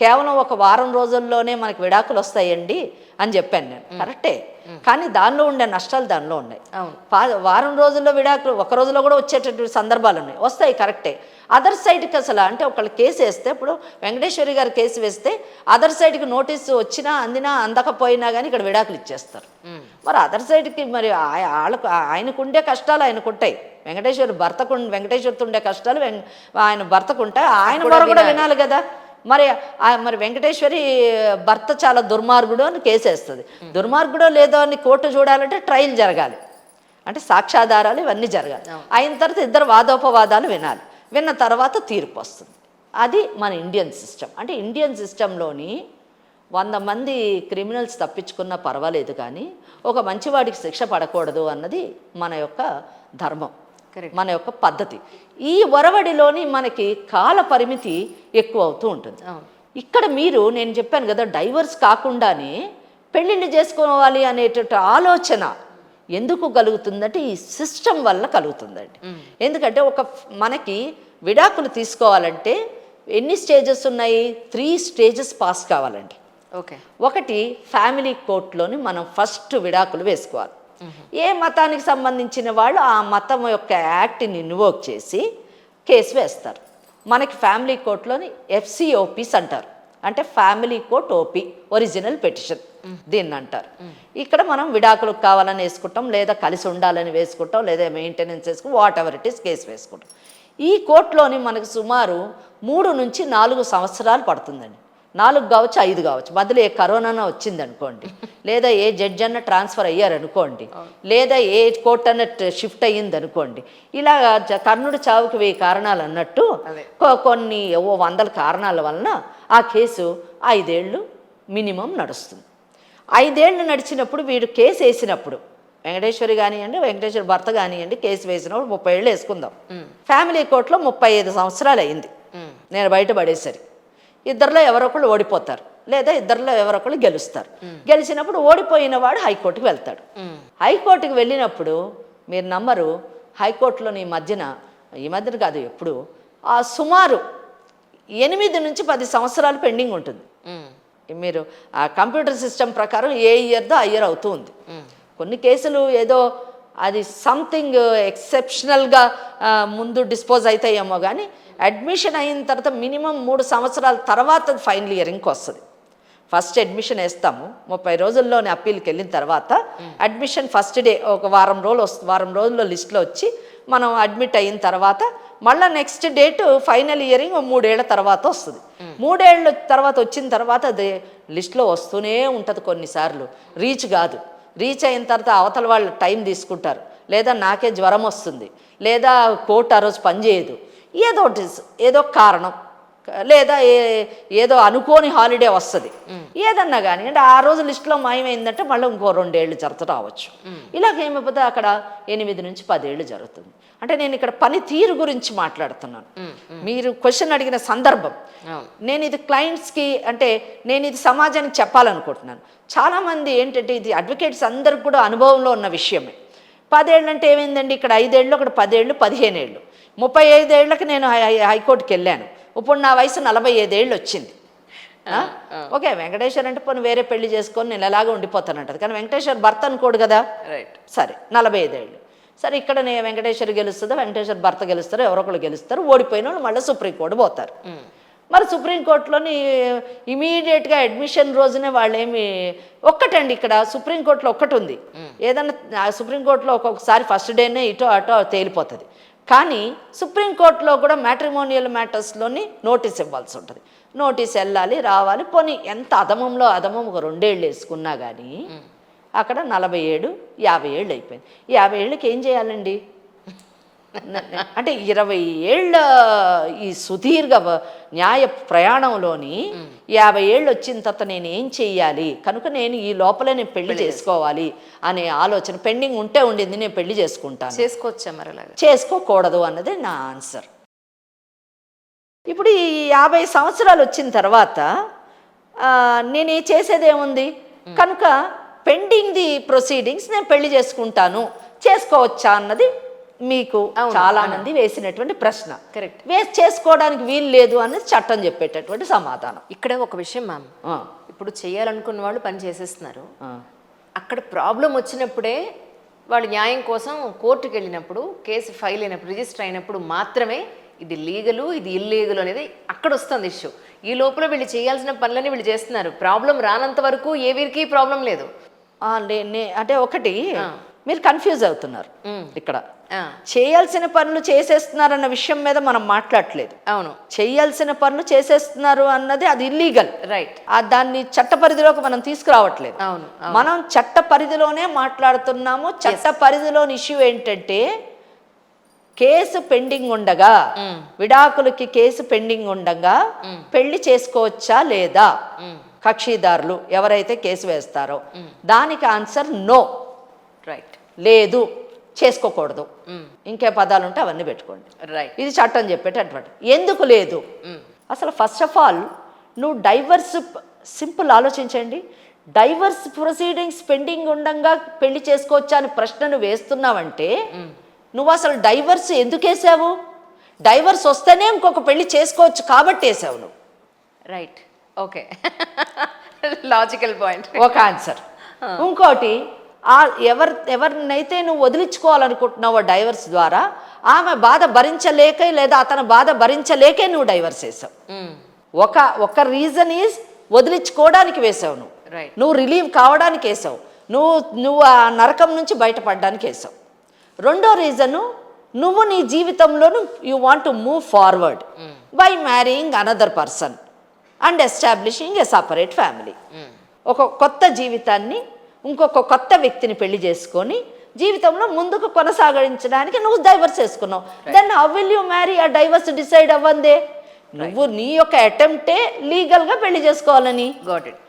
కేవలం ఒక వారం రోజుల్లోనే మనకి విడాకులు వస్తాయండి అని చెప్పాను నేను. కరెక్టే, కానీ దానిలో ఉండే నష్టాలు దానిలో ఉన్నాయి. వారం రోజుల్లో విడాకులు ఒక రోజులో కూడా వచ్చేటటువంటి సందర్భాలు ఉన్నాయి, వస్తాయి, కరెక్టే. అదర్ సైడ్కి అసలు అంటే ఒకళ్ళు కేసు వేస్తే, ఇప్పుడు వెంకటేశ్వరి గారు కేసు వేస్తే అదర్ సైడ్కి నోటీసు వచ్చినా అందినా అందకపోయినా కానీ ఇక్కడ విడాకులు ఇచ్చేస్తారు. మరి అదర్ సైడ్కి మరి వాళ్ళకు ఆయనకుండే కష్టాలు ఆయనకుంటాయి, వెంకటేశ్వరితో ఉండే కష్టాలు ఆయన భర్తకుంటాయి, ఆయన వరకు కూడా వినాలి కదా. మరి వెంకటేశ్వరి భర్త చాలా దుర్మార్గుడు అని కేసేస్తుంది. దుర్మార్గుడో లేదో అని కోర్టు చూడాలంటే ట్రయల్ జరగాలి, అంటే సాక్ష్యాధారాలు ఇవన్నీ జరగాలి. అయిన తర్వాత ఇద్దరు వాదోపవాదాలు వినాలి, విన్న తర్వాత తీర్పు వస్తుంది. అది మన ఇండియన్ సిస్టమ్. అంటే ఇండియన్ సిస్టంలోని 100 మంది క్రిమినల్స్ తప్పించుకున్నా పర్వాలేదు, కానీ ఒక మంచివాడికి శిక్ష పడకూడదు అన్నది మన యొక్క ధర్మం, మన యొక్క పద్ధతి. ఈ ఒరవడిలోని మనకి కాల పరిమితి ఎక్కువ అవుతూ ఉంటుంది. ఇక్కడ నేను చెప్పాను కదా, డైవర్స్ కాకుండానే పెళ్ళిళ్ళు చేసుకోవాలి అనేటువంటి ఆలోచన ఎందుకు కలుగుతుందంటే ఈ సిస్టమ్ వల్ల కలుగుతుందండి. ఎందుకంటే మనకి విడాకులు తీసుకోవాలంటే ఎన్ని స్టేజెస్ ఉన్నాయి? 3 స్టేజెస్ పాస్ కావాలండి. ఒకటి, ఫ్యామిలీ కోర్టులోని మనం ఫస్ట్ విడాకులు వేసుకోవాలి. ఏ మతానికి సంబంధించిన వాళ్ళు ఆ మతం యొక్క యాక్ట్ని ఇన్వోక్ చేసి కేసు వేస్తారు. మనకి ఫ్యామిలీ కోర్టులోని FCOPs అంటారు, అంటే family court OP, original petition దీన్ని అంటారు. ఇక్కడ మనం విడాకులకు కావాలని వేసుకుంటాం, లేదా కలిసి ఉండాలని వేసుకుంటాం, లేదా మెయింటెనెన్స్ వేసుకుంటాం, what ever it is case వేసుకుంటాం. ఈ కోర్టులోని మనకు సుమారు 3 నుంచి 4 సంవత్సరాలు పడుతుందండి. 4 కావచ్చు, 5 కావచ్చు, మధ్యలో ఏ కరోనా వచ్చింది అనుకోండి, లేదా ఏ జడ్జి అన్న ట్రాన్స్ఫర్ అయ్యారనుకోండి, లేదా ఏ కోర్ట్ అన్న షిఫ్ట్ అయ్యింది అనుకోండి. ఇలా కర్ణుడి చావుకి 1000 కారణాలు అన్నట్టు కొన్ని 100 కారణాల వలన ఆ కేసు 5 ఏళ్ళు మినిమం నడుస్తుంది. 5 ఏళ్ళు నడిచినప్పుడు వీడు కేసు వేసినప్పుడు, వెంకటేశ్వరి కానివ్వండి, వెంకటేశ్వరి భర్త కానివ్వండి, కేసు వేసినప్పుడు 30 ఏళ్ళు వేసుకుందాం. ఫ్యామిలీ కోర్టులో 35 సంవత్సరాలు అయింది నేను బయటపడేసరి. ఇద్దరిలో ఎవరొకళ్ళు ఓడిపోతారు, లేదా ఇద్దరిలో ఎవరొకళ్ళు గెలుస్తారు. గెలిచినప్పుడు ఓడిపోయిన వాడు హైకోర్టుకి వెళ్తాడు. హైకోర్టుకి వెళ్ళినప్పుడు మీరు నమ్మరు, హైకోర్టులో ఈ మధ్యన కాదు ఎప్పుడు, సుమారు 8 నుంచి 10 సంవత్సరాలు పెండింగ్ ఉంటుంది. మీరు ఆ కంప్యూటర్ సిస్టమ్ ప్రకారం ఏ ఇయర్దో ఆ ఇయర్ అవుతూ ఉంది. కొన్ని కేసులు ఏదో అది సంథింగ్ ఎక్సెప్షనల్గా ముందు డిస్పోజ్ అవుతాయేమో, కానీ అడ్మిషన్ అయిన తర్వాత మినిమం 3 సంవత్సరాల తర్వాత ఫైనల్ ఇయరింగ్కి వస్తుంది. ఫస్ట్ అడ్మిషన్ వేస్తాము, 30 రోజుల్లోనే అప్పీల్కి వెళ్ళిన తర్వాత అడ్మిషన్ ఫస్ట్ డే ఒక వారం రోజుల్లో లిస్టులో వచ్చి మనం అడ్మిట్ అయిన తర్వాత మళ్ళీ నెక్స్ట్ డేట్ ఫైనల్ ఇయరింగ్ 3 ఏళ్ల తర్వాత వస్తుంది. 3 ఏళ్ళ తర్వాత వచ్చిన తర్వాత అది లిస్టులో వస్తూనే ఉంటుంది. కొన్నిసార్లు రీచ్ కాదు, రీచ్ అయిన తర్వాత అవతల వాళ్ళు టైం తీసుకుంటారు, లేదా నాకే జ్వరం వస్తుంది, లేదా కోర్టు ఆ రోజు పనిచేయదు, ఏదో కారణం, లేదా ఏదో అనుకోని హాలిడే వస్తుంది, ఏదన్నా కానీ అంటే ఆ రోజు లిస్టులో మాయమైందంటే మళ్ళీ ఇంకో 2 ఏళ్ళు రావచ్చు. ఇలాగేమైపోతే అక్కడ 8 నుంచి 10 ఏళ్ళు జరుగుతుంది. అంటే నేను ఇక్కడ పనితీరు గురించి మాట్లాడుతున్నాను. మీరు క్వశ్చన్ అడిగిన సందర్భం, నేను ఇది క్లయింట్స్కి అంటే నేను ఇది సమాజానికి చెప్పాలనుకుంటున్నాను. చాలామంది ఏంటంటే ఇది అడ్వకేట్స్ అందరికి కూడా అనుభవంలో ఉన్న విషయమే. 10 ఏళ్ళు అంటే ఏమైందండి, ఇక్కడ 5 ఏళ్ళు, అక్కడ 10 ఏళ్ళు, 15 ఏళ్ళు, 35 ఏళ్ళకి నేను హైకోర్టుకి వెళ్ళాను. ఇప్పుడు నా వయసు 45 ఏళ్ళు వచ్చింది. ఓకే, వెంకటేశ్వర్ అంటే పోనీ వేరే పెళ్లి చేసుకొని నేను ఎలాగో ఉండిపోతానంటది, కానీ వెంకటేశ్వర్ భర్త అనుకోడు కదా. సరే, 45 ఏళ్ళు. సరే, ఇక్కడ నేను వెంకటేశ్వర్ గెలుస్తుందో వెంకటేశ్వర్ భర్త గెలుస్తారో ఎవరొకరు గెలుస్తారు, ఓడిపోయిన వాళ్ళు మళ్ళీ సుప్రీంకోర్టు పోతారు. మరి సుప్రీంకోర్టులోని ఇమీడియట్గా అడ్మిషన్ రోజునే వాళ్ళేమి ఒక్కటండి, ఇక్కడ సుప్రీంకోర్టులో ఒక్కటి ఉంది, ఏదన్నా సుప్రీంకోర్టులో ఒక్కొక్కసారి ఫస్ట్ డేనే ఇటో అటో తేలిపోతుంది. కానీ సుప్రీంకోర్టులో కూడా మ్యాట్రిమోనియల్ మ్యాటర్స్లోని నోటీస్ ఇవ్వాల్సి ఉంటుంది. నోటీస్ వెళ్ళాలి, రావాలి. పోనీ ఎంత అధమంలో అధమం ఒక 2 ఏళ్ళు వేసుకున్నా కానీ అక్కడ 47, 50 ఏళ్ళు అయిపోయింది. 50 ఏళ్ళకి ఏం చేయాలండి? అంటే 20 ఏళ్ళ ఈ సుదీర్ఘ న్యాయ ప్రయాణంలోని 50 ఏళ్ళు వచ్చిన తర్వాత నేను ఏం చెయ్యాలి, కనుక నేను ఈ లోపల నేను పెళ్లి చేసుకోవాలి అనే ఆలోచన పెండింగ్ ఉండింది. నేను పెళ్లి చేసుకుంటాను, చేసుకోవచ్చా మరి అలాగా? చేసుకోకూడదు అన్నది నా ఆన్సర్. ఇప్పుడు ఈ 50 సంవత్సరాలు వచ్చిన తర్వాత నేను చేసేదేముంది, కనుక పెండింగ్ ది ప్రొసీడింగ్స్ నేను పెళ్లి చేసుకోవచ్చా అన్నది మీకు చాలా మంది వేసినటువంటి ప్రశ్న. కరెక్ట్. వేసి చేసుకోవడానికి వీలు లేదు అనేది చట్టం చెప్పేటటువంటి సమాధానం. ఇక్కడ ఒక విషయం మ్యామ్, ఇప్పుడు చేయాలనుకున్న వాళ్ళు పని చేసేస్తున్నారు. అక్కడ ప్రాబ్లం వచ్చినప్పుడే వాళ్ళు న్యాయం కోసం కోర్టుకు వెళ్ళినప్పుడు, కేసు ఫైల్ అయినప్పుడు, రిజిస్టర్ అయినప్పుడు మాత్రమే ఇది లీగలు, ఇది ఇల్లీగలు అనేది అక్కడ వస్తుంది ఇష్యూ. ఈ లోపల వీళ్ళు చేయాల్సిన పనులని వీళ్ళు చేస్తున్నారు. ప్రాబ్లం రానంత వరకు ఏ వీరికి ప్రాబ్లం లేదు. అంటే ఒకటి మీరు కన్ఫ్యూజ్ అవుతున్నారు. ఇక్కడ చేయాల్సిన పనులు చేసేస్తున్నారన్న విషయం మీద మనం మాట్లాడట్లేదు. అవును, చేయాల్సిన పనులు చేసేస్తున్నారు అన్నది అది ఇల్లీగల్. రైట్. దాన్ని చట్ట పరిధిలోకి మనం తీసుకురావట్లేదు. అవును, మనం చట్ట పరిధిలోనే మాట్లాడుతున్నాము. చట్ట పరిధిలోని ఇష్యూ ఏంటంటే కేసు పెండింగ్ ఉండగా, విడాకులకి కేసు పెండింగ్ ఉండగా పెళ్లి చేసుకోవచ్చా లేదా కక్షిదారులు ఎవరైతే కేసు వేస్తారో దానికి ఆన్సర్ నో. రైట్. లేదు, చేసుకోకూడదు. ఇంకే పదాలు ఉంటే అవన్నీ పెట్టుకోండి. రైట్. ఇది చట్టం చెప్పేటటువంటి. ఎందుకు లేదు? అసలు ఫస్ట్ ఆఫ్ ఆల్ నువ్వు డైవర్స్, సింపుల్ ఆలోచించండి, డైవర్స్ ప్రొసీడింగ్స్ పెండింగ్ ఉండగా పెళ్లి చేసుకోవచ్చా అని ప్రశ్నను వేస్తున్నావంటే నువ్వు అసలు డైవర్స్ ఎందుకు వేసావు? డైవర్స్ వస్తేనే ఇంకొక పెళ్లి చేసుకోవచ్చు కాబట్టి వేసావు నువ్వు. రైట్. Okay, logical point. ఒక ఆన్సర్. ఇంకోటి, ఎవరినైతే నువ్వు వదిలించుకోవాలనుకుంటున్నావో డైవర్స్ ద్వారా ఆమె బాధ భరించలేకే లేదా అతను బాధ భరించలేకే నువ్వు డైవర్స్ వేసావు. ఒక రీజన్ ఈజ్ వదిలించుకోవడానికి వేసావు నువ్వు. నువ్వు రిలీవ్ కావడానికి వేసావు. నువ్వు ఆ నరకం నుంచి బయటపడడానికి వేసావు. రెండో రీజను, నువ్వు నీ జీవితంలోను you want to move forward by marrying another person and establishing a separate family. ఒక కొత్త జీవితాన్ని ఇంకొక కొత్త వ్యక్తిని పెళ్లి చేసుకొని జీవితంలో ముందుకు కొనసాగించడానికి నువ్వు డైవర్స్ చేసుకున్నావు. Then how will you marry? ఆ డైవర్స్ డిసైడ్ అవ్వందే. నువ్వు నీ యొక్క అటెంప్టే లీగల్గా పెళ్లి చేసుకోవాలని. Got it.